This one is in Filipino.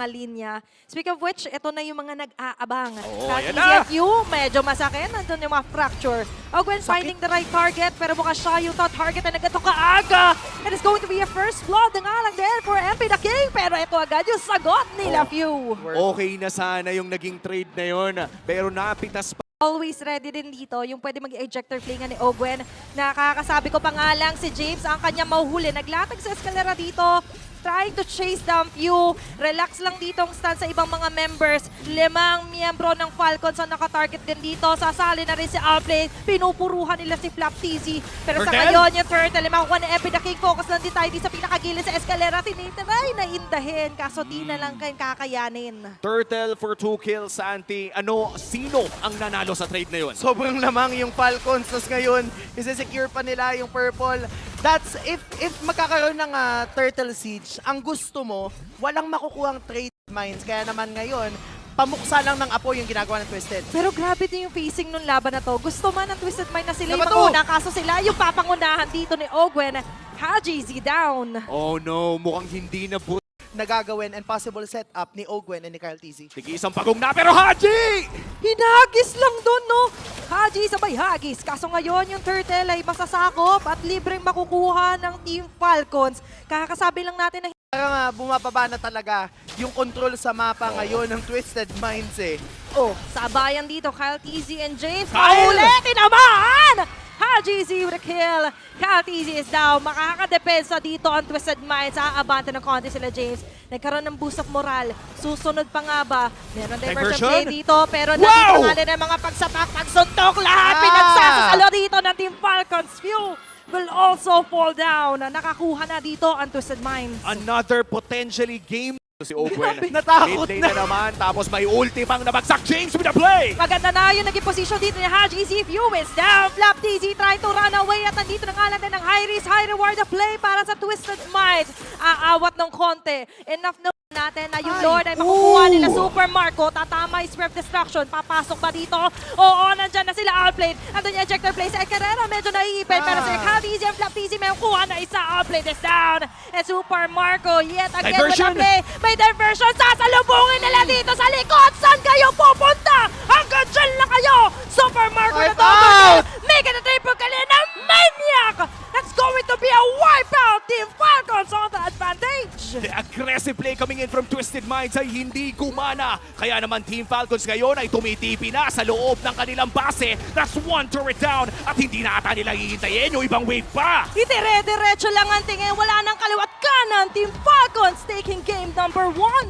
mga linya. Speak of which, ito na yung mga nag-aabang. Oo, Sa ayan na! TZFU, medyo masakit. Nandun yung mga fracture. Ogwen finding the right target, pero mukha siya yung top target na nagkato kaaga. And it's going to be a first blood na nga lang din for MP the King. Pero ito agad yung sagot nila Few. Okay na sana yung naging trade na yun. Pero napitas pa. Always ready din dito, yung pwede mag-ejector play nga ni Ogwen. Nakakasabi ko pa nga lang si James ang kanya mahuhuli. Naglatag sa eskalera dito, trying to chase down Few. Relax lang dito ang stand sa ibang mga members. 5 miyembro ng Falcons ang nakatarget din dito. Sasali na rin si Outplay. Pinupuruhan nila si Flap TZ. Pero sa ngayon, yung turtle, makukuha ni Epi the King. Focus lang din tayo sa pinakagilid sa eskalera. Tinitry na indahin, kaso di na lang kayong kakayanin. Turtle for 2 kills, Santi. Sino ang nanalo sa trade na yun? Sobrang lamang yung Falcons. Tapos ngayon, isi-secure pa nila yung purple. That's if magkakaroon ng Turtle Siege, ang gusto mo, walang makukuhang trade mines. Kaya naman ngayon, pamuksa lang ng apoy yung ginagawa ng Twisted. Pero grabe din yung facing nung laban na to. Gusto man ng Twisted Mind na sila yung Naman to! mauna, kaso sila yung papangunahan dito ni Ogwen. Haji Z down. Oh no, mukhang hindi na po. Nagagawin and possible setup ni Ogwen and ni Kyle TZ. Sige, isang pagong na, pero Haji! Hinagis lang doon, no? Haji sabay hagis. Kaso ngayon, yung turtle ay masasakop at libreng makukuha ng Team Falcons. Kakasabi lang natin na Parang bumababa na talaga yung control sa mapa ngayon ng Twisted Minds eh. sabayan dito, Kyle TZ and James. Kyle! Paulitin naman! Haji Z with a kill. Kyle TZ is down. Makakadepensa dito ang Twisted Minds. Aabante ng konti sila James. Nagkaroon ng boost of moral. Susunod pa nga ba? Meron diversion play dito. Pero nandito nga din ang mga pagsapak, pagsuntok. Lahat pinagsasasalo dito ng Team Falcons. Few will also fall down. Nakakuha na dito ang Twisted Minds. Another potentially game si Ogwen. Natakot Mid lane na naman, tapos may ulti pang nabagsak. James with the play! Maganda na yung naging position dito ni Haji Z. Few is down. Flap TZ trying to run away at nandito na nga natin ng high risk, high reward na play para sa Twisted Minds. Aawat ng konti. Enough na natin na yung Lord ay makukuha nila Super Marco. Tatama yung Swerve Destruction. Papasok ba dito? Oo, nandyan na sila outplayed. Andun yung ejector play sa Ekerera. Medyo naiipin. Pero si Haji Z and Flap TZ may kuha na isa. Outplayed is down. And Super Marco yet again with the play. May diversion. Sasalubungin nila dito sa likod. Saan kayo pupunta? Hanggang dyan lang kayo. Super Marco na double. Make it a triple kill in a maniac. That's going to be a wipeout. Team Falcons on the advantage. The aggressive play coming in from Twisted Minds ay hindi gumana. Kaya naman Team Falcons ngayon ay tumitipi na sa loob ng kanilang base. That's one turret down at hindi na ata nila hihintayin yung ibang wave pa. Itire-diretso lang ang tingin. Wala nang kaliwat kanan. Team Falcons taking game number 1.